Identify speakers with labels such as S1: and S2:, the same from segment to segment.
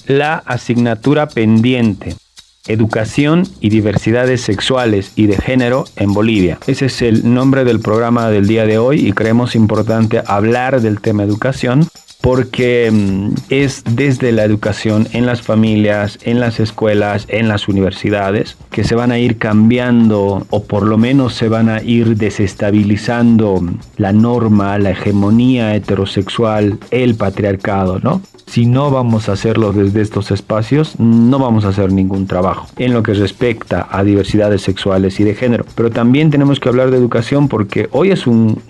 S1: la asignatura pendiente: Educación y diversidades sexuales y de género en Bolivia. Ese es el nombre del programa del día de hoy y creemos importante hablar del tema educación porque es desde la educación en las familias, en las escuelas, en las universidades, que se van a ir cambiando o por lo menos se van a ir desestabilizando la norma, la hegemonía heterosexual, el patriarcado, ¿no? Si no vamos a hacerlo desde estos espacios, no vamos a hacer ningún trabajo en lo que respecta a diversidades sexuales y de género. Pero también tenemos que hablar de educación porque hoy es un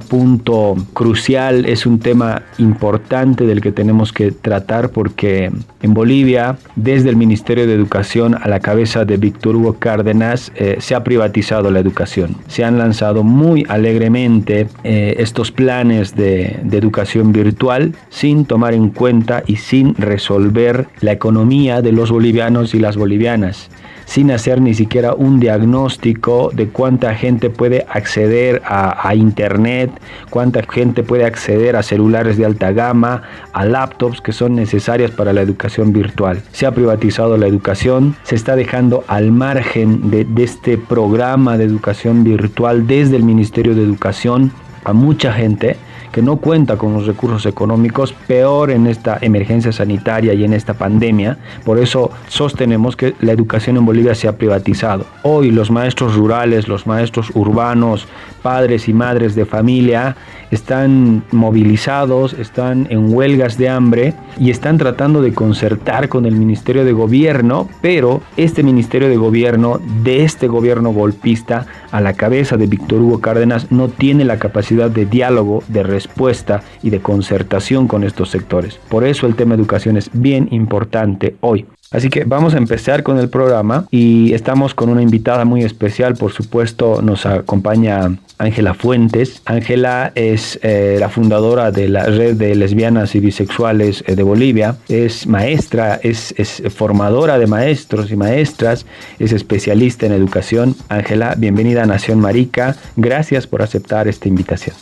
S1: punto crucial, es un tema importante del que tenemos que tratar porque en Bolivia, desde el Ministerio de Educación a la cabeza de Víctor Hugo Cárdenas, se ha privatizado la educación. Se han lanzado muy alegremente estos planes de educación virtual sin tomar en cuenta y sin resolver la economía de los bolivianos y las bolivianas, sin hacer ni siquiera un diagnóstico de cuánta gente puede acceder a internet, cuánta gente puede acceder a celulares de alta gama, a laptops que son necesarias para la educación virtual. Se ha privatizado la educación, se está dejando al margen de este programa de educación virtual desde el Ministerio de Educación a mucha gente que no cuenta con los recursos económicos, peor en esta emergencia sanitaria y en esta pandemia. Por eso sostenemos que la educación en Bolivia se ha privatizado. Hoy los maestros rurales, los maestros urbanos, padres y madres de familia están movilizados, están en huelgas de hambre y están tratando de concertar con el Ministerio de Gobierno, pero este Ministerio de Gobierno, de este gobierno golpista a la cabeza de Víctor Hugo Cárdenas, no tiene la capacidad de diálogo, de respuesta y de concertación con estos sectores. Por eso el tema educación es bien importante hoy. Así que vamos a empezar con el programa y estamos con una invitada muy especial. Por supuesto, nos acompaña Ángela Fuentes. Ángela es la fundadora de la Red de Lesbianas y Bisexuales de Bolivia. Es maestra, es formadora de maestros y maestras, es especialista en educación. Ángela, bienvenida a Nación Marica. Gracias por aceptar esta invitación.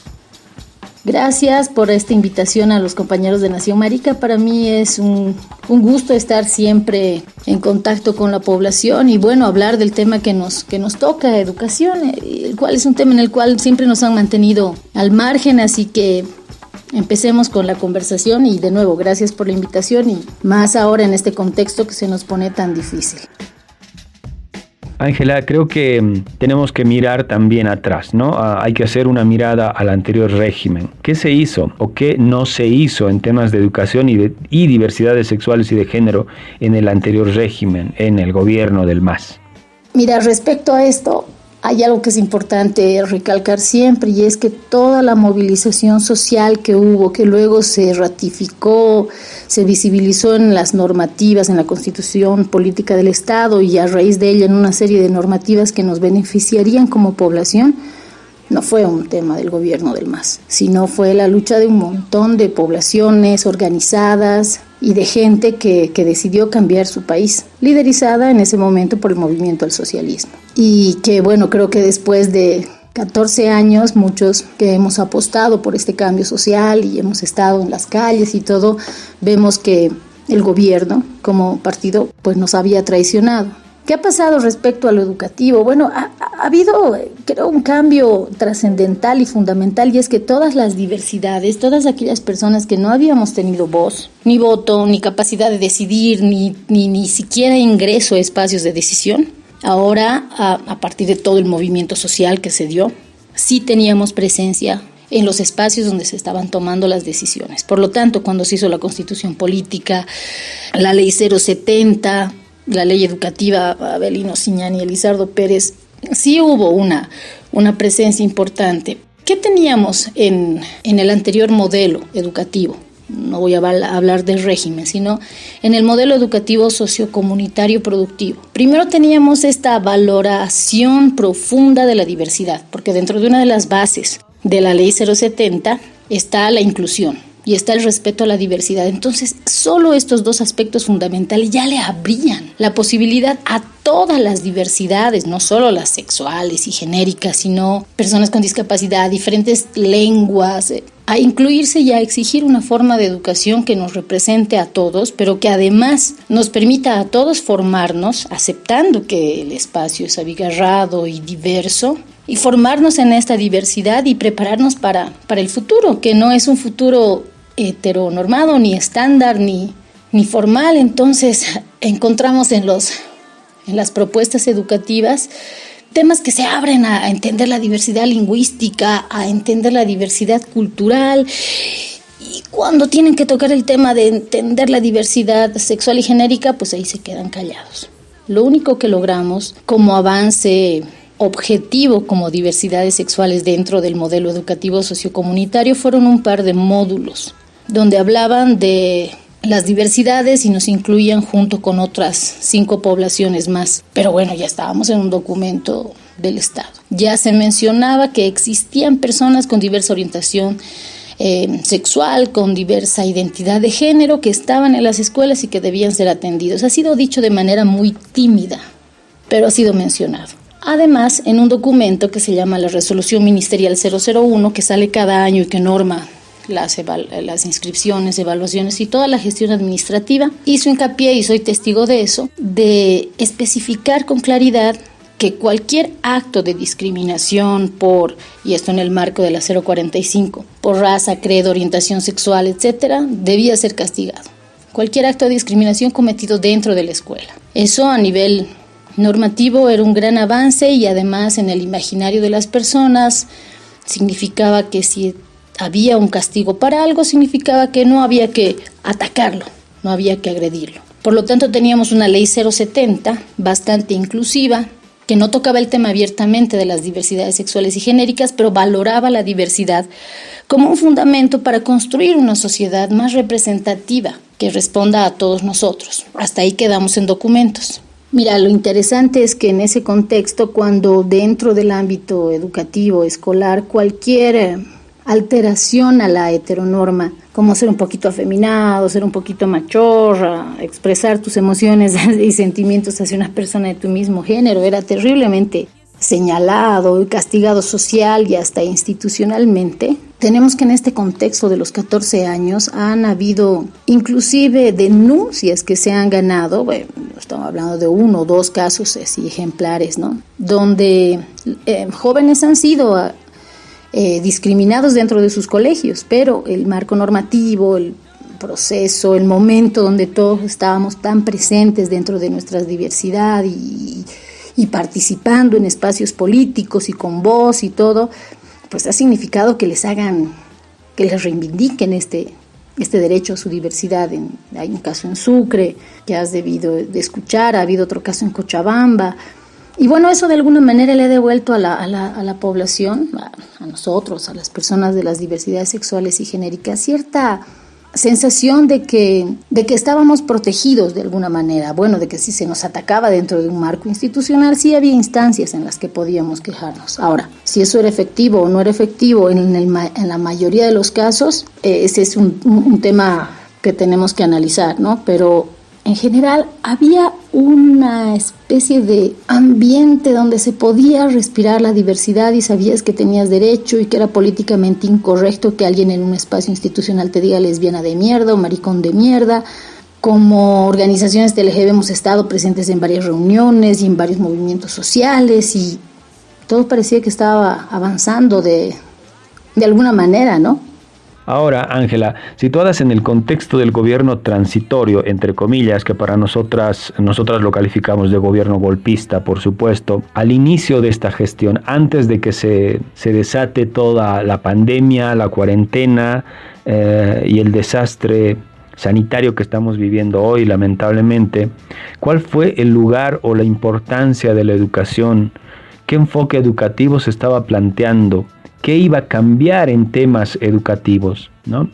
S2: Gracias por esta invitación a los compañeros de Nación Marica. Para mí es un gusto estar siempre en contacto con la población y bueno, hablar del tema que nos toca, educación, el cual es un tema en el cual siempre nos han mantenido al margen, así que empecemos con la conversación y de nuevo, gracias por la invitación y más ahora en este contexto que se nos pone tan difícil.
S1: Ángela, creo que tenemos que mirar también atrás, ¿no? Hay que hacer una mirada al anterior régimen. ¿Qué se hizo o qué no se hizo en temas de educación y diversidades sexuales y de género en el anterior régimen, en el gobierno del MAS?
S2: Mira, respecto a esto, hay algo que es importante recalcar siempre y es que toda la movilización social que hubo, que luego se ratificó, se visibilizó en las normativas, en la Constitución Política del Estado y a raíz de ella en una serie de normativas que nos beneficiarían como población, no fue un tema del gobierno del MAS, sino fue la lucha de un montón de poblaciones organizadas y de gente que decidió cambiar su país, liderizada en ese momento por el movimiento al socialismo. Y que bueno, creo que después de 14 años, muchos que hemos apostado por este cambio social y hemos estado en las calles y todo, vemos que el gobierno como partido pues nos había traicionado. ¿Qué ha pasado respecto a lo educativo? Bueno, ha habido, creo, un cambio trascendental y fundamental y es que todas las diversidades, todas aquellas personas que no habíamos tenido voz, ni voto, ni capacidad de decidir, ni siquiera ingreso a espacios de decisión, ahora, a partir de todo el movimiento social que se dio, sí teníamos presencia en los espacios donde se estaban tomando las decisiones. Por lo tanto, cuando se hizo la Constitución Política, la Ley 070, la ley educativa, Abelino Siñani y Elizardo Pérez, sí hubo una presencia importante. ¿Qué teníamos en el anterior modelo educativo? No voy a hablar del régimen, sino en el modelo educativo sociocomunitario productivo. Primero teníamos esta valoración profunda de la diversidad, porque dentro de una de las bases de la ley 070 está la inclusión y está el respeto a la diversidad. Entonces, solo estos dos aspectos fundamentales ya le abrían la posibilidad a todas las diversidades, no solo las sexuales y genéricas, sino personas con discapacidad, diferentes lenguas, a incluirse y a exigir una forma de educación que nos represente a todos, pero que además nos permita a todos formarnos, aceptando que el espacio es abigarrado y diverso, y formarnos en esta diversidad y prepararnos para el futuro, que no es un futuro heteronormado, ni estándar, ni formal. Entonces encontramos en las propuestas educativas temas que se abren a entender la diversidad lingüística, a entender la diversidad cultural, y cuando tienen que tocar el tema de entender la diversidad sexual y genérica, pues ahí se quedan callados. Lo único que logramos como avance objetivo como diversidades sexuales dentro del modelo educativo sociocomunitario fueron un par de módulos donde hablaban de las diversidades y nos incluían junto con otras 5 poblaciones más. Pero bueno, ya estábamos en un documento del Estado. Ya se mencionaba que existían personas con diversa orientación sexual, con diversa identidad de género, que estaban en las escuelas y que debían ser atendidos. Ha sido dicho de manera muy tímida, pero ha sido mencionado. Además, en un documento que se llama la Resolución Ministerial 001, que sale cada año y que norma las inscripciones, evaluaciones y toda la gestión administrativa, hizo hincapié, y soy testigo de eso, de especificar con claridad que cualquier acto de discriminación y esto en el marco de la 045, por raza, credo, orientación sexual, etcétera, debía ser castigado. Cualquier acto de discriminación cometido dentro de la escuela. Eso a nivel normativo era un gran avance, y además en el imaginario de las personas significaba que si había un castigo para algo, significaba que no había que atacarlo, no había que agredirlo. Por lo tanto, teníamos una ley 070 bastante inclusiva, que no tocaba el tema abiertamente de las diversidades sexuales y genéricas, pero valoraba la diversidad como un fundamento para construir una sociedad más representativa que responda a todos nosotros. Hasta ahí quedamos en documentos. Mira, lo interesante es que en ese contexto, cuando dentro del ámbito educativo, escolar, cualquier alteración a la heteronorma, como ser un poquito afeminado, ser un poquito machorra, expresar tus emociones y sentimientos hacia una persona de tu mismo género, era terriblemente señalado y castigado social y hasta institucionalmente. Tenemos que en este contexto de los 14 años han habido inclusive denuncias que se han ganado, bueno, estamos hablando de 1 o 2 casos así ejemplares, ¿no? Donde jóvenes han sido discriminados dentro de sus colegios, pero el marco normativo, el proceso, el momento donde todos estábamos tan presentes dentro de nuestra diversidad y participando en espacios políticos y con voz y todo, pues ha significado que les reivindiquen este derecho a su diversidad. Hay un caso en Sucre que has debido de escuchar, ha habido otro caso en Cochabamba. Y bueno, eso de alguna manera le ha devuelto a la población, a nosotros, a las personas de las diversidades sexuales y genéricas, cierta sensación de que estábamos protegidos de alguna manera. Bueno, de que si se nos atacaba dentro de un marco institucional, sí había instancias en las que podíamos quejarnos. Ahora, si eso era efectivo o no era efectivo en la mayoría de los casos, ese es un tema que tenemos que analizar, ¿no? Pero en general había una especie de ambiente donde se podía respirar la diversidad y sabías que tenías derecho y que era políticamente incorrecto que alguien en un espacio institucional te diga lesbiana de mierda o maricón de mierda. Como organizaciones de LGB hemos estado presentes en varias reuniones y en varios movimientos sociales y todo parecía que estaba avanzando de alguna manera, ¿no?
S1: Ahora, Ángela, situadas en el contexto del gobierno transitorio, entre comillas, que para nosotras lo calificamos de gobierno golpista, por supuesto, al inicio de esta gestión, antes de que se desate toda la pandemia, la cuarentena y el desastre sanitario que estamos viviendo hoy, lamentablemente, ¿cuál fue el lugar o la importancia de la educación? ¿Qué enfoque educativo se estaba planteando? ¿Qué iba a cambiar en temas educativos, ¿no?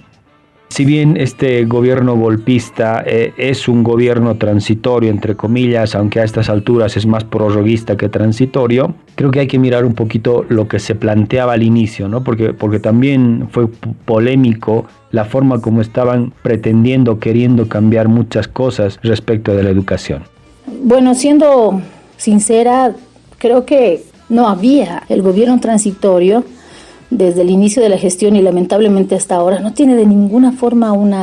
S1: Si bien este gobierno golpista es un gobierno transitorio, entre comillas, aunque a estas alturas es más prorroguista que transitorio, creo que hay que mirar un poquito lo que se planteaba al inicio, ¿no? Porque también fue polémico la forma como estaban queriendo cambiar muchas cosas respecto de la educación.
S2: Bueno, siendo sincera, creo que no había el gobierno transitorio desde el inicio de la gestión y lamentablemente hasta ahora, no tiene de ninguna forma un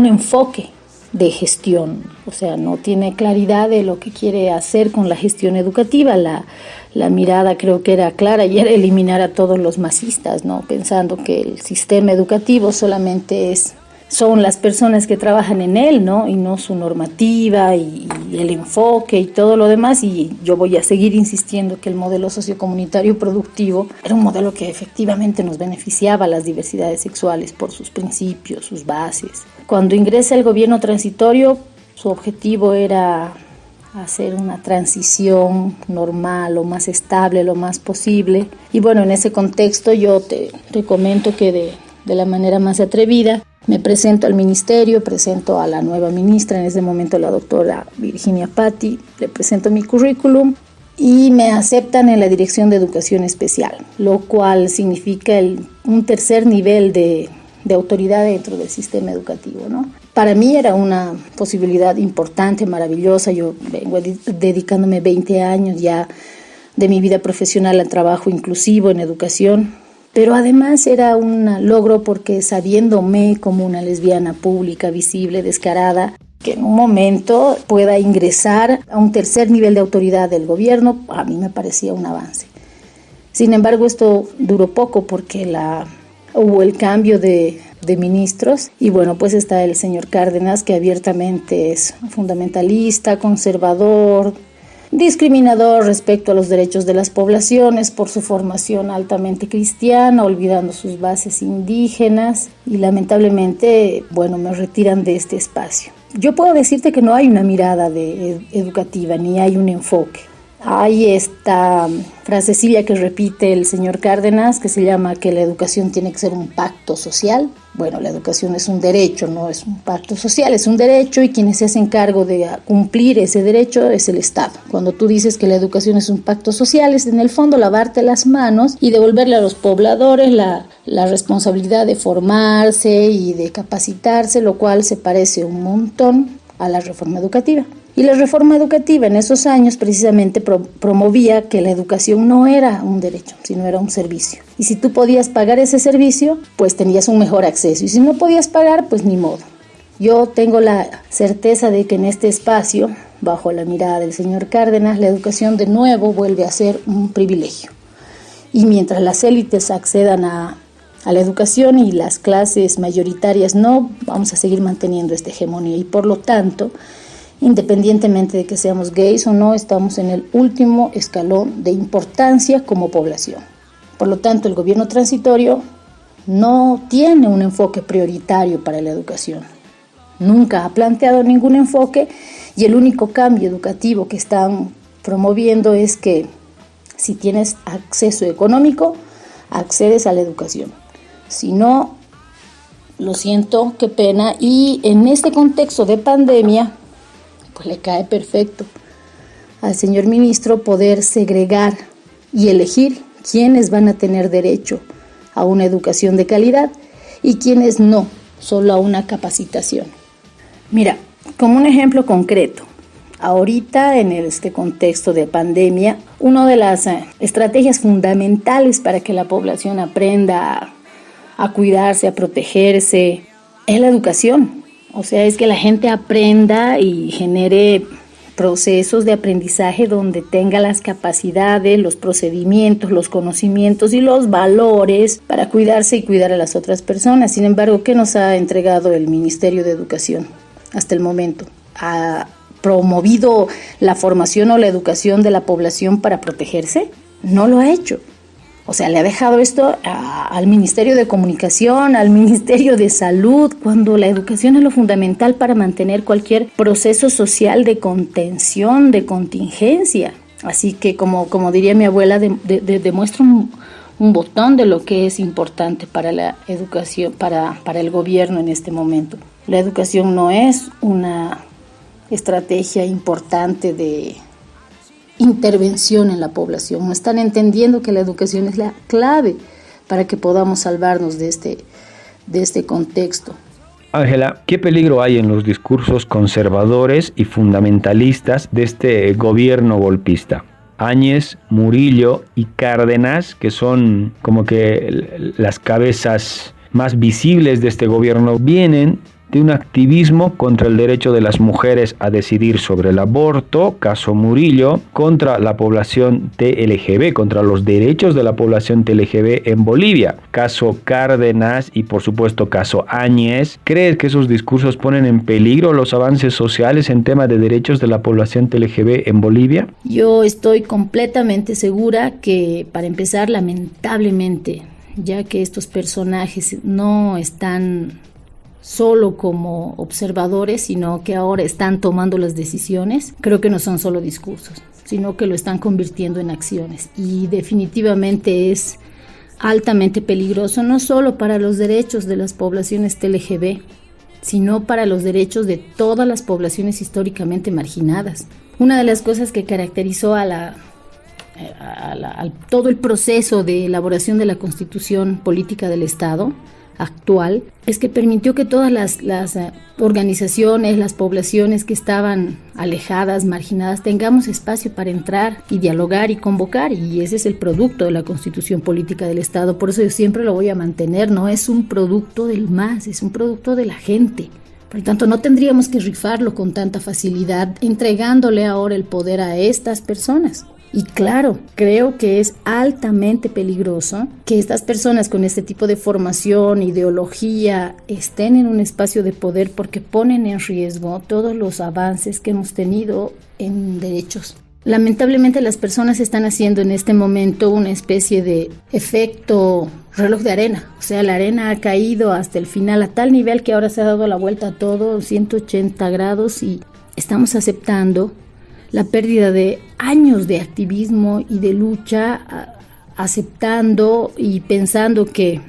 S2: enfoque de gestión, o sea, no tiene claridad de lo que quiere hacer con la gestión educativa. La mirada creo que era clara y era eliminar a todos los masistas, ¿no? Pensando que el sistema educativo solamente son las personas que trabajan en él, ¿no? Y no su normativa y el enfoque y todo lo demás. Y yo voy a seguir insistiendo que el modelo sociocomunitario productivo era un modelo que efectivamente nos beneficiaba a las diversidades sexuales por sus principios, sus bases. Cuando ingresa el gobierno transitorio, su objetivo era hacer una transición normal, lo más estable, lo más posible. Y bueno, en ese contexto yo te comento que de la manera más atrevida me presento al ministerio, presento a la nueva ministra, en ese momento la doctora Virginia Patti, le presento mi currículum y me aceptan en la Dirección de Educación Especial, lo cual significa un tercer nivel de autoridad dentro del sistema educativo, ¿no? Para mí era una posibilidad importante, maravillosa. Yo vengo dedicándome 20 años ya de mi vida profesional al trabajo inclusivo en educación, pero además era un logro porque sabiéndome como una lesbiana pública, visible, descarada, que en un momento pueda ingresar a un tercer nivel de autoridad del gobierno, a mí me parecía un avance. Sin embargo, esto duró poco porque hubo el cambio de ministros y bueno, pues está el señor Cárdenas, que abiertamente es fundamentalista, conservador, discriminador respecto a los derechos de las poblaciones por su formación altamente cristiana, olvidando sus bases indígenas y lamentablemente, bueno, me retiran de este espacio. Yo puedo decirte que no hay una mirada educativa ni hay un enfoque. Hay esta frasecilla que repite el señor Cárdenas que se llama que la educación tiene que ser un pacto social. Bueno, la educación es un derecho, no es un pacto social, es un derecho y quienes se hacen cargo de cumplir ese derecho es el Estado. Cuando tú dices que la educación es un pacto social, es en el fondo lavarte las manos y devolverle a los pobladores la responsabilidad de formarse y de capacitarse, lo cual se parece un montón a la reforma educativa. Y la reforma educativa en esos años precisamente promovía que la educación no era un derecho, sino era un servicio. Y si tú podías pagar ese servicio, pues tenías un mejor acceso. Y si no podías pagar, pues ni modo. Yo tengo la certeza de que en este espacio, bajo la mirada del señor Cárdenas, la educación de nuevo vuelve a ser un privilegio. Y mientras las élites accedan a la educación y las clases mayoritarias no, vamos a seguir manteniendo esta hegemonía. Y por lo tanto, independientemente de que seamos gays o no, estamos en el último escalón de importancia como población. Por lo tanto, el gobierno transitorio no tiene un enfoque prioritario para la educación. Nunca ha planteado ningún enfoque y el único cambio educativo que están promoviendo es que si tienes acceso económico, accedes a la educación. Si no, lo siento, qué pena. Y en este contexto de pandemia, pues le cae perfecto al señor ministro poder segregar y elegir quiénes van a tener derecho a una educación de calidad y quiénes no, solo a una capacitación. Mira, como un ejemplo concreto, ahorita en este contexto de pandemia, una de las estrategias fundamentales para que la población aprenda a cuidarse, a protegerse, es la educación. O sea, es que la gente aprenda y genere procesos de aprendizaje donde tenga las capacidades, los procedimientos, los conocimientos y los valores para cuidarse y cuidar a las otras personas. Sin embargo, ¿qué nos ha entregado el Ministerio de Educación hasta el momento? ¿Ha promovido la formación o la educación de la población para protegerse? No lo ha hecho. O sea, le ha dejado esto al Ministerio de Comunicación, al Ministerio de Salud, cuando la educación es lo fundamental para mantener cualquier proceso social de contención, de contingencia. Así que, como diría mi abuela, demuestra un botón de lo que es importante para la educación, para el gobierno en este momento. La educación no es una estrategia importante de intervención en la población. No están entendiendo que la educación es la clave para que podamos salvarnos de este contexto.
S1: Ángela, ¿qué peligro hay en los discursos conservadores y fundamentalistas de este gobierno golpista? Áñez, Murillo y Cárdenas, que son como que las cabezas más visibles de este gobierno, vienen de un activismo contra el derecho de las mujeres a decidir sobre el aborto, caso Murillo, contra la población TLGB, contra los derechos de la población TLGB en Bolivia, caso Cárdenas y por supuesto caso Áñez. ¿Crees que esos discursos ponen en peligro los avances sociales en temas de derechos de la población TLGB en Bolivia?
S2: Yo estoy completamente segura que, para empezar, lamentablemente, ya que estos personajes no están solo como observadores, sino que ahora están tomando las decisiones, creo que no son solo discursos, sino que lo están convirtiendo en acciones. Y definitivamente es altamente peligroso, no solo para los derechos de las poblaciones TLGB, sino para los derechos de todas las poblaciones históricamente marginadas. Una de las cosas que caracterizó a todo el proceso de elaboración de la Constitución Política del Estado actual es que permitió que todas las organizaciones, las poblaciones que estaban alejadas, marginadas, tengamos espacio para entrar y dialogar y convocar, y ese es el producto de la Constitución Política del Estado. Por eso yo siempre lo voy a mantener, no es un producto del MAS, es un producto de la gente. Por lo tanto, no tendríamos que rifarlo con tanta facilidad, entregándole ahora el poder a estas personas. Y claro, creo que es altamente peligroso que estas personas con este tipo de formación, ideología, estén en un espacio de poder, porque ponen en riesgo todos los avances que hemos tenido en derechos. Lamentablemente las personas están haciendo en este momento una especie de efecto reloj de arena. O sea, la arena ha caído hasta el final a tal nivel que ahora se ha dado la vuelta a todo, 180 grados, y estamos aceptando la pérdida de años de activismo y de lucha, aceptando y pensando que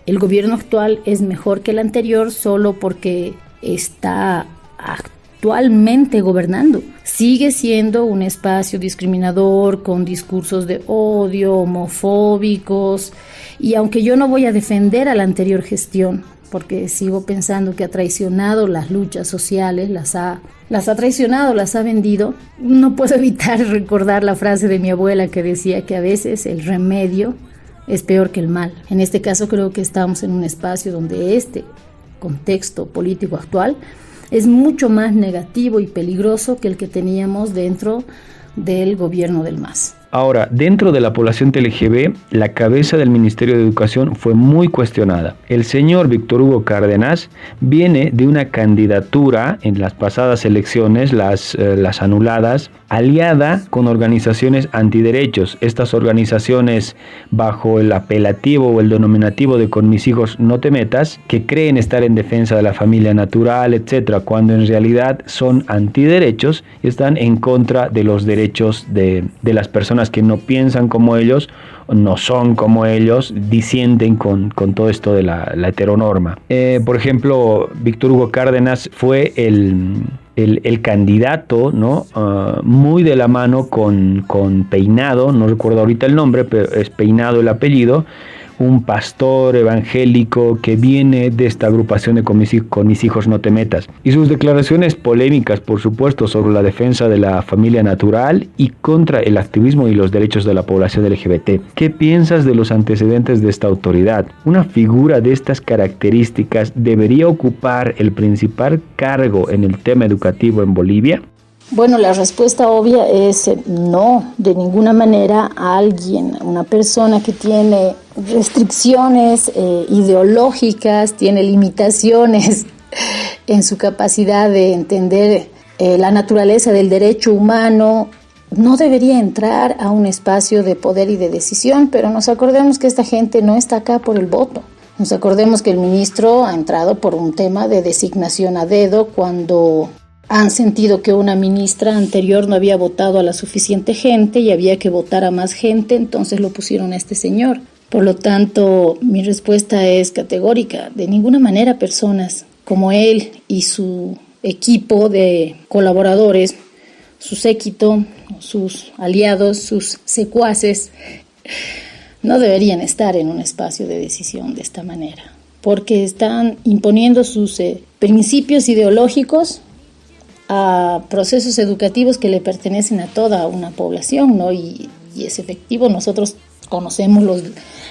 S2: el gobierno actual es mejor que el anterior solo porque está actualmente gobernando. Sigue siendo un espacio discriminador con discursos de odio, homofóbicos, y aunque yo no voy a defender a la anterior gestión, porque sigo pensando que ha traicionado las luchas sociales, las ha traicionado, las ha vendido, no puedo evitar recordar la frase de mi abuela que decía que a veces el remedio es peor que el mal. En este caso creo que estamos en un espacio donde este contexto político actual es mucho más negativo y peligroso que el que teníamos dentro del gobierno del MAS.
S1: Ahora, dentro de la población TLGB, la cabeza del Ministerio de Educación fue muy cuestionada. El señor Víctor Hugo Cárdenas viene de una candidatura en las pasadas elecciones, las anuladas, aliada con organizaciones antiderechos. Estas organizaciones, bajo el apelativo o el denominativo de Con mis hijos no te metas, que creen estar en defensa de la familia natural, etcétera, cuando en realidad son antiderechos y están en contra de los derechos de las personas que no piensan como ellos, no son como ellos, disienten con todo esto de la heteronorma. Por ejemplo, Víctor Hugo Cárdenas fue el candidato, ¿no? Muy de la mano con Peinado, no recuerdo ahorita el nombre, pero es Peinado el apellido, un pastor evangélico que viene de esta agrupación de Con mis hijos no te metas. Y sus declaraciones polémicas, por supuesto, sobre la defensa de la familia natural y contra el activismo y los derechos de la población LGBT. ¿Qué piensas de los antecedentes de esta autoridad? ¿Una figura de estas características debería ocupar el principal cargo en el tema educativo en Bolivia?
S2: Bueno, la respuesta obvia es no, de ninguna manera. Una persona que tiene restricciones ideológicas, tiene limitaciones en su capacidad de entender la naturaleza del derecho humano, no debería entrar a un espacio de poder y de decisión. Pero nos acordemos que esta gente no está acá por el voto. Nos acordemos que el ministro ha entrado por un tema de designación a dedo cuando han sentido que una ministra anterior no había votado a la suficiente gente y había que votar a más gente, entonces lo pusieron a este señor. Por lo tanto, mi respuesta es categórica. De ninguna manera personas como él y su equipo de colaboradores, su séquito, sus aliados, sus secuaces, no deberían estar en un espacio de decisión de esta manera, porque están imponiendo sus principios ideológicos a procesos educativos que le pertenecen a toda una población, ¿no? Y es efectivo, nosotros conocemos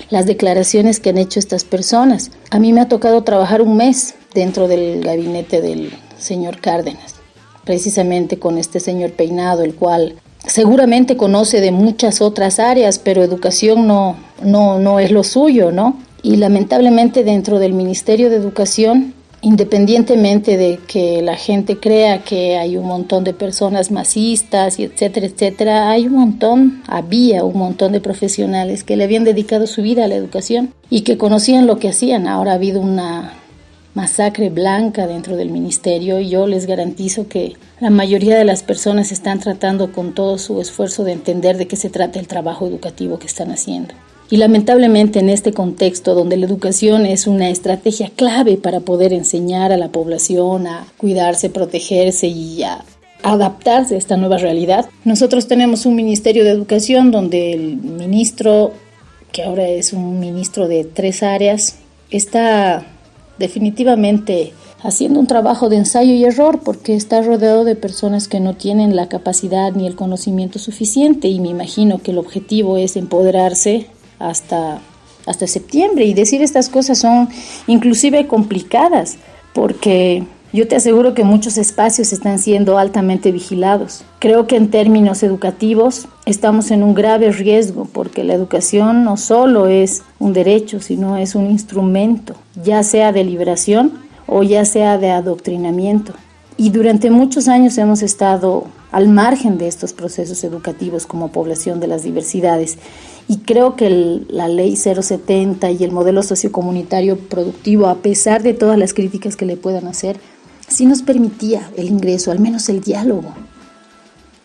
S2: las declaraciones que han hecho estas personas. A mí me ha tocado trabajar un mes dentro del gabinete del señor Cárdenas, precisamente con este señor Peinado, el cual seguramente conoce de muchas otras áreas, pero educación no es lo suyo, ¿no? Y lamentablemente dentro del Ministerio de Educación, independientemente de que la gente crea que hay un montón de personas masistas y etcétera, etcétera, había un montón de profesionales que le habían dedicado su vida a la educación y que conocían lo que hacían. Ahora ha habido una masacre blanca dentro del ministerio y yo les garantizo que la mayoría de las personas están tratando con todo su esfuerzo de entender de qué se trata el trabajo educativo que están haciendo. Y lamentablemente en este contexto donde la educación es una estrategia clave para poder enseñar a la población a cuidarse, protegerse y a adaptarse a esta nueva realidad, nosotros tenemos un Ministerio de Educación donde el ministro, que ahora es un ministro de 3 áreas, está definitivamente haciendo un trabajo de ensayo y error porque está rodeado de personas que no tienen la capacidad ni el conocimiento suficiente y me imagino que el objetivo es empoderarse hasta septiembre y decir estas cosas son inclusive complicadas porque yo te aseguro que muchos espacios están siendo altamente vigilados. Creo que en términos educativos estamos en un grave riesgo porque la educación no solo es un derecho, sino es un instrumento, ya sea de liberación o ya sea de adoctrinamiento. Y durante muchos años hemos estado al margen de estos procesos educativos como población de las diversidades. Y creo que la ley 070 y el modelo sociocomunitario productivo, a pesar de todas las críticas que le puedan hacer, sí nos permitía el ingreso, al menos el diálogo,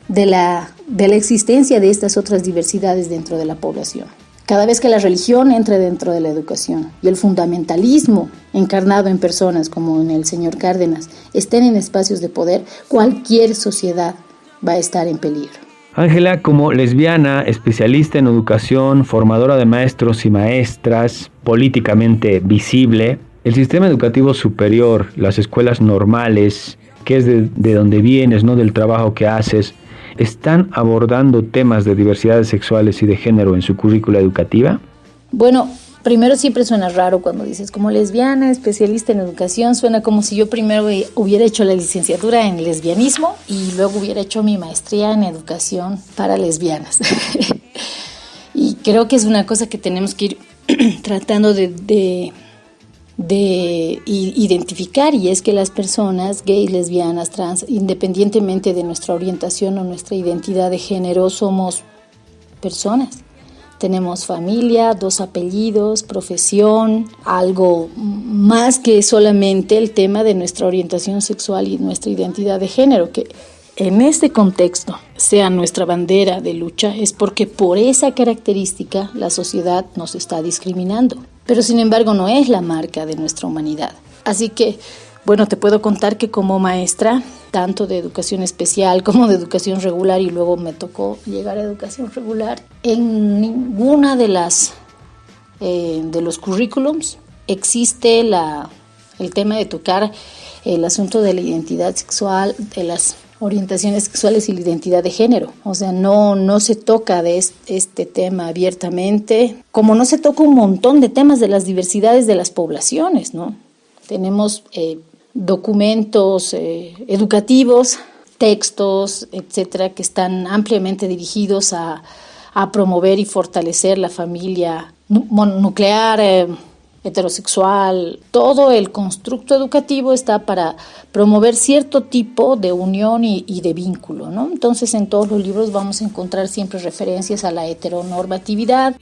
S2: de la existencia de estas otras diversidades dentro de la población. Cada vez que la religión entre dentro de la educación y el fundamentalismo encarnado en personas como en el señor Cárdenas estén en espacios de poder, cualquier sociedad va a estar en peligro.
S1: Ángela, como lesbiana, especialista en educación, formadora de maestros y maestras, políticamente visible, el sistema educativo superior, las escuelas normales, que es de donde vienes, ¿no? Del trabajo que haces, ¿están abordando temas de diversidades sexuales y de género en su currícula educativa?
S2: Bueno, primero siempre suena raro cuando dices como lesbiana, especialista en educación, suena como si yo primero hubiera hecho la licenciatura en lesbianismo y luego hubiera hecho mi maestría en educación para lesbianas. Y creo que es una cosa que tenemos que ir tratando de identificar, y es que las personas gays, lesbianas, trans, independientemente de nuestra orientación o nuestra identidad de género, somos personas. Tenemos familia, 2 apellidos, profesión, algo más que solamente el tema de nuestra orientación sexual y nuestra identidad de género, que en este contexto sea nuestra bandera de lucha, es porque por esa característica la sociedad nos está discriminando. Pero sin embargo no es la marca de nuestra humanidad. Así que, bueno, te puedo contar que como maestra, tanto de educación especial como de educación regular, y luego me tocó llegar a educación regular, en ninguna de los currículums existe el tema de tocar el asunto de la identidad sexual, de las orientaciones sexuales y la identidad de género. O sea, no se toca de este tema abiertamente, como no se toca un montón de temas de las diversidades de las poblaciones, ¿no? Tenemos documentos educativos, textos, etcétera, que están ampliamente dirigidos a promover y fortalecer la familia mononuclear, heterosexual. Todo el constructo educativo está para promover cierto tipo de unión y de vínculo, ¿no? Entonces, en todos los libros vamos a encontrar siempre referencias a la heteronormatividad,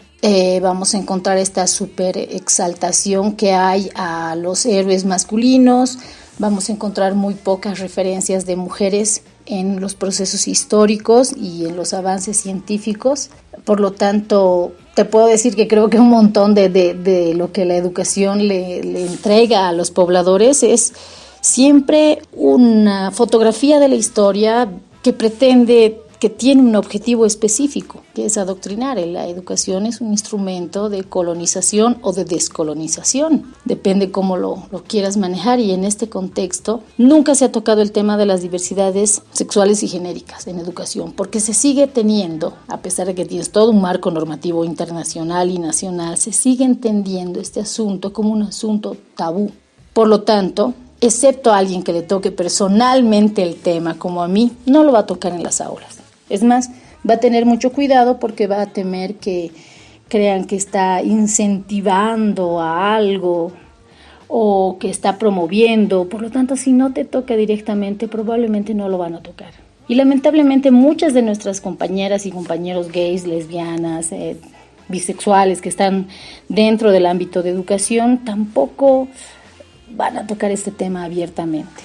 S2: vamos a encontrar esta super exaltación que hay a los héroes masculinos, vamos a encontrar muy pocas referencias de mujeres en los procesos históricos y en los avances científicos. Por lo tanto, te puedo decir que creo que un montón de lo que la educación le entrega a los pobladores es siempre una fotografía de la historia que pretende que tiene un objetivo específico, que es adoctrinar. La educación es un instrumento de colonización o de descolonización, depende cómo lo quieras manejar, y en este contexto nunca se ha tocado el tema de las diversidades sexuales y genéricas en educación, porque se sigue teniendo, a pesar de que tienes todo un marco normativo internacional y nacional, se sigue entendiendo este asunto como un asunto tabú. Por lo tanto, excepto a alguien que le toque personalmente el tema, como a mí, no lo va a tocar en las aulas. Es más, va a tener mucho cuidado porque va a temer que crean que está incentivando a algo o que está promoviendo. Por lo tanto, si no te toca directamente, probablemente no lo van a tocar. Y lamentablemente muchas de nuestras compañeras y compañeros gays, lesbianas, bisexuales que están dentro del ámbito de educación tampoco van a tocar este tema abiertamente.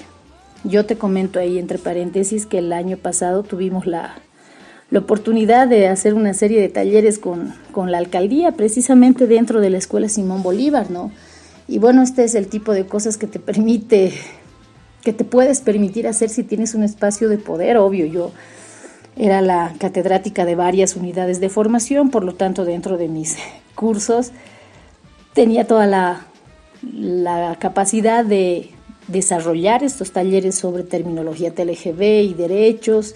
S2: Yo te comento ahí entre paréntesis que el año pasado tuvimos la oportunidad de hacer una serie de talleres con la alcaldía, precisamente dentro de la Escuela Simón Bolívar, ¿no? Y bueno, este es el tipo de cosas que te puedes permitir hacer si tienes un espacio de poder. Obvio, yo era la catedrática de varias unidades de formación, por lo tanto, dentro de mis cursos tenía toda la capacidad de desarrollar estos talleres sobre terminología TLGB y derechos,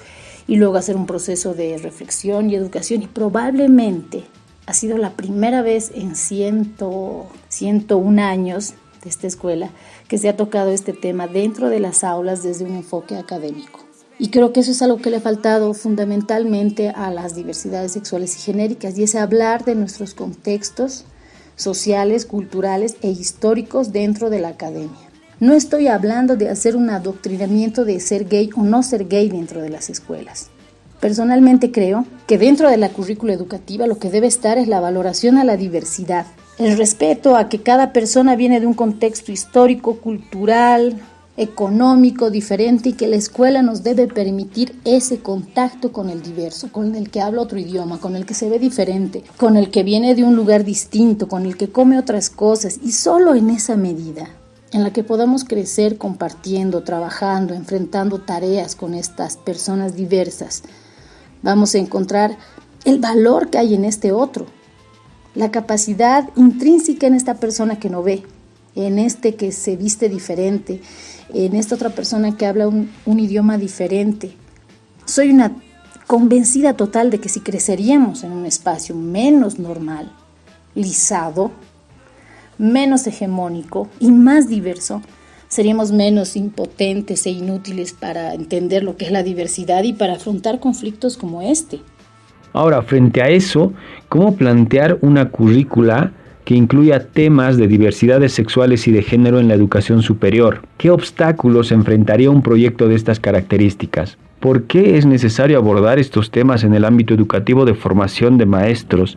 S2: y luego hacer un proceso de reflexión y educación, y probablemente ha sido la primera vez en 101 años de esta escuela que se ha tocado este tema dentro de las aulas desde un enfoque académico. Y creo que eso es algo que le ha faltado fundamentalmente a las diversidades sexuales y genéricas, y es hablar de nuestros contextos sociales, culturales e históricos dentro de la academia. No estoy hablando de hacer un adoctrinamiento de ser gay o no ser gay dentro de las escuelas. Personalmente creo que dentro de la currícula educativa lo que debe estar es la valoración a la diversidad, el respeto a que cada persona viene de un contexto histórico, cultural, económico diferente, y que la escuela nos debe permitir ese contacto con el diverso, con el que habla otro idioma, con el que se ve diferente, con el que viene de un lugar distinto, con el que come otras cosas, y solo en esa medida en la que podamos crecer compartiendo, trabajando, enfrentando tareas con estas personas diversas, vamos a encontrar el valor que hay en este otro, la capacidad intrínseca en esta persona que no ve, en este que se viste diferente, en esta otra persona que habla un idioma diferente. Soy una convencida total de que si creceríamos en un espacio menos normal, lisado, menos hegemónico y más diverso, seríamos menos impotentes e inútiles para entender lo que es la diversidad y para afrontar conflictos como este.
S1: Ahora, frente a eso, ¿cómo plantear una currícula que incluya temas de diversidades sexuales y de género en la educación superior? ¿Qué obstáculos enfrentaría un proyecto de estas características? ¿Por qué es necesario abordar estos temas en el ámbito educativo de formación de maestros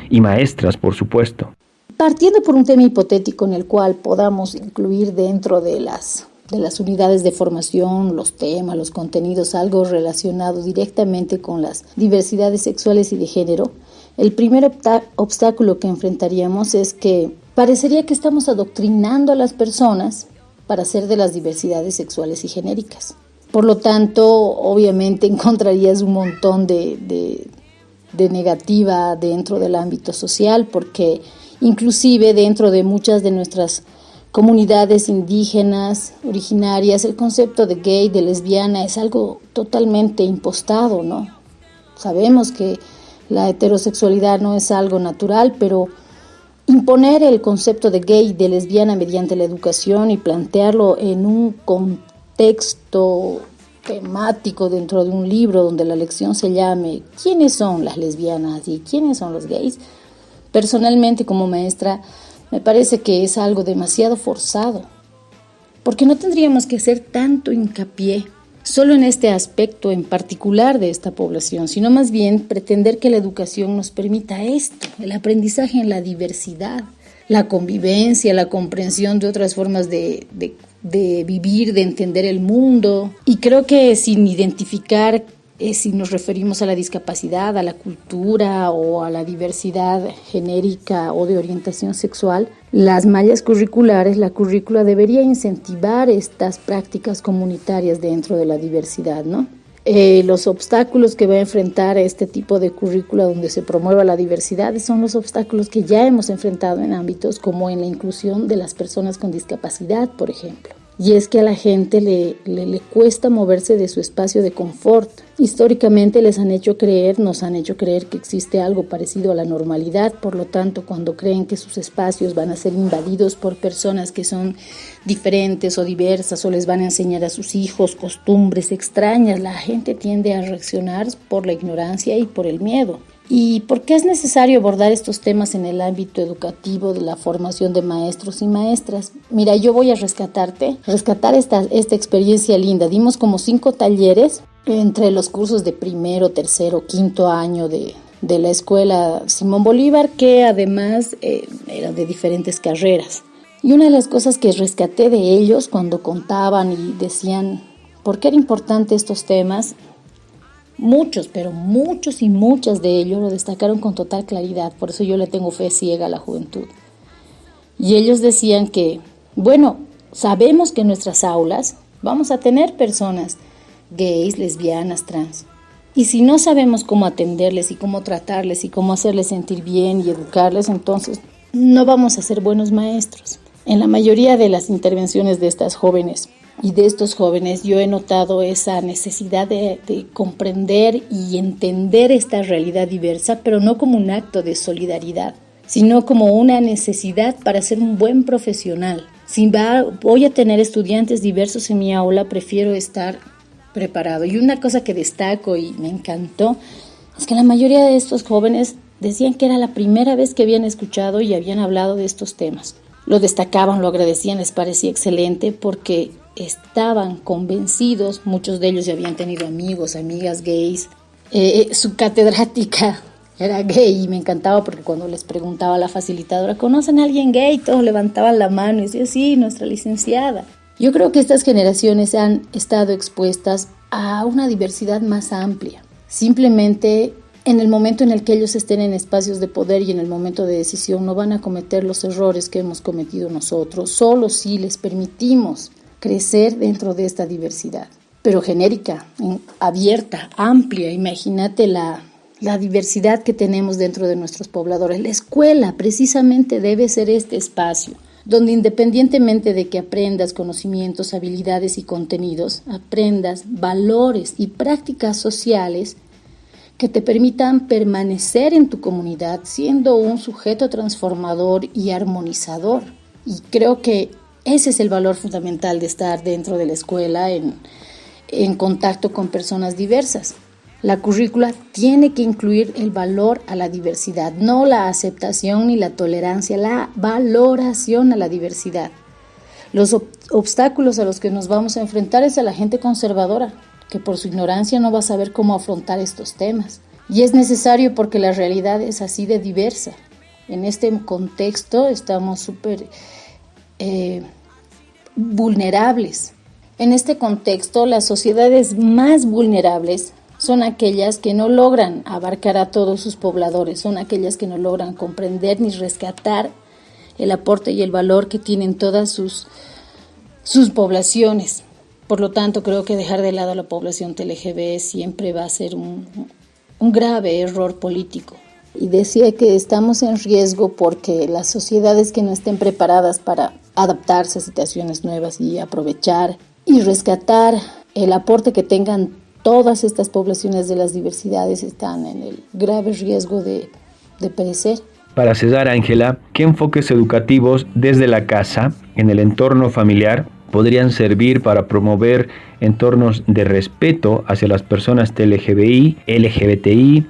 S1: y maestras, por supuesto?
S2: Partiendo por un tema hipotético en el cual podamos incluir dentro de las unidades de formación, los temas, los contenidos, algo relacionado directamente con las diversidades sexuales y de género, el primer obstáculo que enfrentaríamos es que parecería que estamos adoctrinando a las personas para ser de las diversidades sexuales y genéricas. Por lo tanto, obviamente encontrarías un montón de negativa dentro del ámbito social, porque inclusive dentro de muchas de nuestras comunidades indígenas originarias, el concepto de gay, de lesbiana, es algo totalmente impostado, ¿no? Sabemos que la heterosexualidad no es algo natural, pero imponer el concepto de gay y de lesbiana mediante la educación y plantearlo en un contexto temático dentro de un libro donde la lección se llame ¿quiénes son las lesbianas y quiénes son los gays? Personalmente, como maestra, me parece que es algo demasiado forzado, porque no tendríamos que hacer tanto hincapié solo en este aspecto en particular de esta población, sino más bien pretender que la educación nos permita esto, el aprendizaje en la diversidad, la convivencia, la comprensión de otras formas de vivir, de entender el mundo. Y creo que sin identificar si nos referimos a la discapacidad, a la cultura o a la diversidad genérica o de orientación sexual, las mallas curriculares, la currícula debería incentivar estas prácticas comunitarias dentro de la diversidad, ¿no? Los obstáculos que va a enfrentar este tipo de currícula donde se promueva la diversidad son los obstáculos que ya hemos enfrentado en ámbitos como en la inclusión de las personas con discapacidad, por ejemplo. Y es que a la gente le cuesta moverse de su espacio de confort. Históricamente nos han hecho creer que existe algo parecido a la normalidad. Por lo tanto, cuando creen que sus espacios van a ser invadidos por personas que son diferentes o diversas, o les van a enseñar a sus hijos costumbres extrañas, la gente tiende a reaccionar por la ignorancia y por el miedo. ¿Y por qué es necesario abordar estos temas en el ámbito educativo de la formación de maestros y maestras? Mira, yo voy a rescatar esta experiencia linda. Dimos como 5 talleres entre los cursos de primero, tercero, quinto año de la escuela Simón Bolívar, que además eran de diferentes carreras. Y una de las cosas que rescaté de ellos cuando contaban y decían por qué era importante estos temas, muchos y muchas de ellos lo destacaron con total claridad. Por eso yo le tengo fe ciega a la juventud. Y ellos decían que, bueno, sabemos que en nuestras aulas vamos a tener personas gays, lesbianas, trans. Y si no sabemos cómo atenderles y cómo tratarles y cómo hacerles sentir bien y educarles, entonces no vamos a ser buenos maestros. En la mayoría de las intervenciones de estas jóvenes y de estos jóvenes yo he notado esa necesidad de comprender y entender esta realidad diversa, pero no como un acto de solidaridad, sino como una necesidad para ser un buen profesional. Si voy a tener estudiantes diversos en mi aula, prefiero estar preparado. Y una cosa que destaco y me encantó es que la mayoría de estos jóvenes decían que era la primera vez que habían escuchado y habían hablado de estos temas. Lo destacaban, lo agradecían, les parecía excelente porque estaban convencidos, muchos de ellos ya habían tenido amigos, amigas gays. Su catedrática era gay y me encantaba porque cuando les preguntaba a la facilitadora, ¿conocen a alguien gay? Todos levantaban la mano y decían, sí, nuestra licenciada. Yo creo que estas generaciones han estado expuestas a una diversidad más amplia. Simplemente en el momento en el que ellos estén en espacios de poder y en el momento de decisión no van a cometer los errores que hemos cometido nosotros, solo si les permitimos crecer dentro de esta diversidad, pero genérica, abierta, amplia. Imagínate la diversidad que tenemos dentro de nuestros pobladores. La escuela precisamente debe ser este espacio donde independientemente de que aprendas conocimientos, habilidades y contenidos, aprendas valores y prácticas sociales que te permitan permanecer en tu comunidad siendo un sujeto transformador y armonizador. Y creo que ese es el valor fundamental de estar dentro de la escuela en contacto con personas diversas. La currícula tiene que incluir el valor a la diversidad, no la aceptación ni la tolerancia, la valoración a la diversidad. Los obstáculos a los que nos vamos a enfrentar es a la gente conservadora, que por su ignorancia no va a saber cómo afrontar estos temas. Y es necesario porque la realidad es así de diversa. En este contexto estamos súper vulnerables. En este contexto, las sociedades más vulnerables son aquellas que no logran abarcar a todos sus pobladores, son aquellas que no logran comprender ni rescatar el aporte y el valor que tienen todas sus poblaciones. Por lo tanto, creo que dejar de lado a la población LGB siempre va a ser un grave error político. Y decía que estamos en riesgo porque las sociedades que no estén preparadas para adaptarse a situaciones nuevas y aprovechar y rescatar el aporte que tengan todas estas poblaciones de las diversidades están en el grave riesgo de perecer.
S1: Para cerrar, Ángela, ¿qué enfoques educativos desde la casa, en el entorno familiar, podrían servir para promover entornos de respeto hacia las personas LGBTI,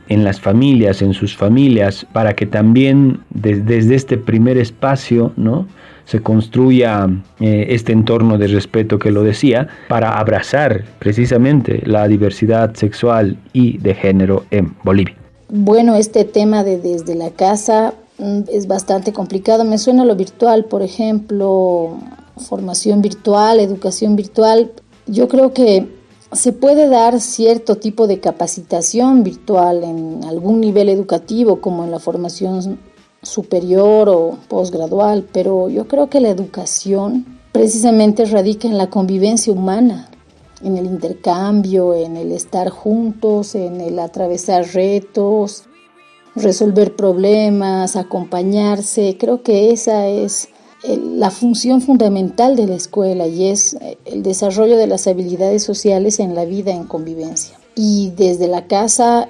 S1: en las familias, en sus familias, para que también desde este primer espacio, ¿no?, se construya este entorno de respeto que lo decía, para abrazar precisamente la diversidad sexual y de género en Bolivia?
S2: Bueno, este tema de desde la casa es bastante complicado. Me suena lo virtual, por ejemplo, formación virtual, educación virtual. Yo creo que se puede dar cierto tipo de capacitación virtual en algún nivel educativo, como en la formación superior o posgradual, pero yo creo que la educación precisamente radica en la convivencia humana, en el intercambio, en el estar juntos, en el atravesar retos, resolver problemas, acompañarse. Creo que esa es la función fundamental de la escuela y es el desarrollo de las habilidades sociales en la vida en convivencia. Y desde la casa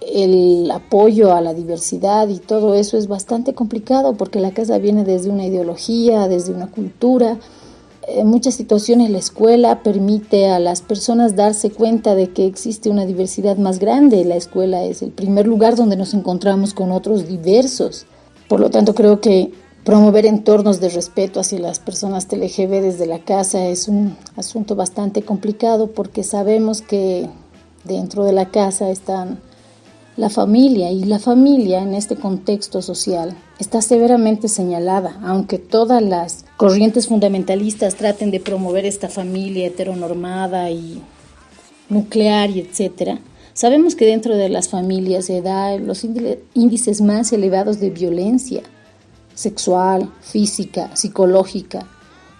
S2: el apoyo a la diversidad y todo eso es bastante complicado porque la casa viene desde una ideología, desde una cultura. En muchas situaciones la escuela permite a las personas darse cuenta de que existe una diversidad más grande. La escuela es el primer lugar donde nos encontramos con otros diversos. Por lo tanto, creo que promover entornos de respeto hacia las personas LGB desde la casa es un asunto bastante complicado porque sabemos que dentro de la casa están la familia, y la familia en este contexto social está severamente señalada, aunque todas las corrientes fundamentalistas traten de promover esta familia heteronormada y nuclear y etcétera. Sabemos que dentro de las familias se dan los índices más elevados de violencia sexual, física, psicológica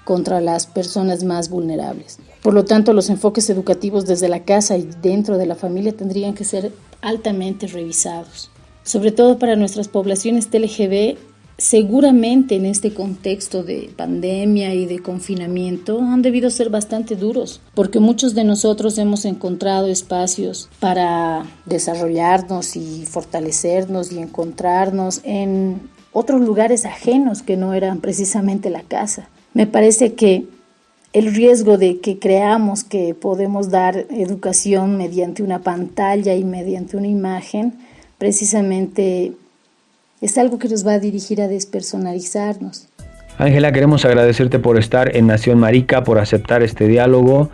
S2: contra las personas más vulnerables. Por lo tanto, los enfoques educativos desde la casa y dentro de la familia tendrían que ser altamente revisados. Sobre todo para nuestras poblaciones LGB, seguramente en este contexto de pandemia y de confinamiento han debido ser bastante duros, porque muchos de nosotros hemos encontrado espacios para desarrollarnos y fortalecernos y encontrarnos en otros lugares ajenos que no eran precisamente la casa. Me parece que el riesgo de que creamos que podemos dar educación mediante una pantalla y mediante una imagen, precisamente es algo que nos va a dirigir a despersonalizarnos.
S1: Ángela, queremos agradecerte por estar en Nación Marica, por aceptar este diálogo.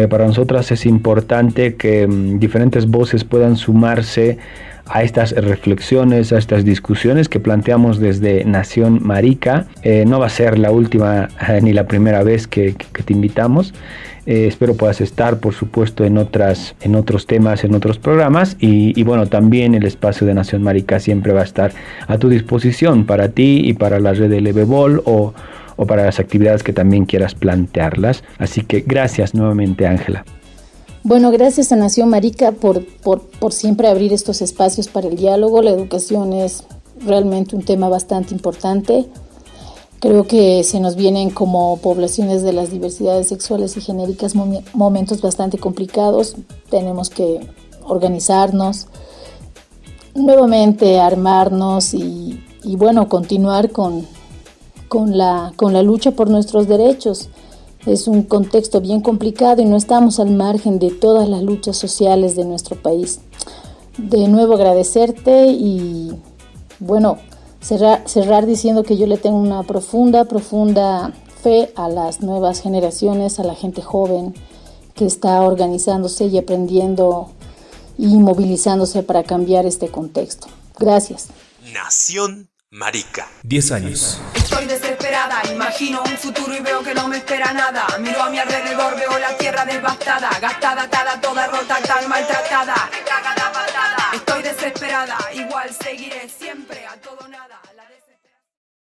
S1: Para nosotras es importante que diferentes voces puedan sumarse a estas reflexiones, a estas discusiones que planteamos desde Nación Marica. No va a ser la última ni la primera vez que te invitamos. Espero puedas estar, por supuesto, en otros temas, en otros programas. Y bueno, también el espacio de Nación Marica siempre va a estar a tu disposición para ti y para la red de Levebol o para las actividades que también quieras plantearlas. Así que gracias nuevamente, Ángela.
S2: Bueno, gracias a Nación Marica por siempre abrir estos espacios para el diálogo. La educación es realmente un tema bastante importante. Creo que se nos vienen como poblaciones de las diversidades sexuales y genéricas momentos bastante complicados. Tenemos que organizarnos, nuevamente armarnos y bueno, continuar con la lucha por nuestros derechos. Es un contexto bien complicado y no estamos al margen de todas las luchas sociales de nuestro país. De nuevo agradecerte y bueno, cerrar diciendo que yo le tengo una profunda fe a las nuevas generaciones, a la gente joven que está organizándose y aprendiendo y movilizándose para cambiar este contexto. Gracias.
S3: Nación Marica.
S4: 10 años.
S5: Estoy desesperada, imagino un futuro y veo que no me espera nada. Miro a mi alrededor, veo la tierra devastada, gastada, atada, toda rota, tan maltratada. Me caga la patada. Estoy desesperada, igual seguiré siempre a todo nada.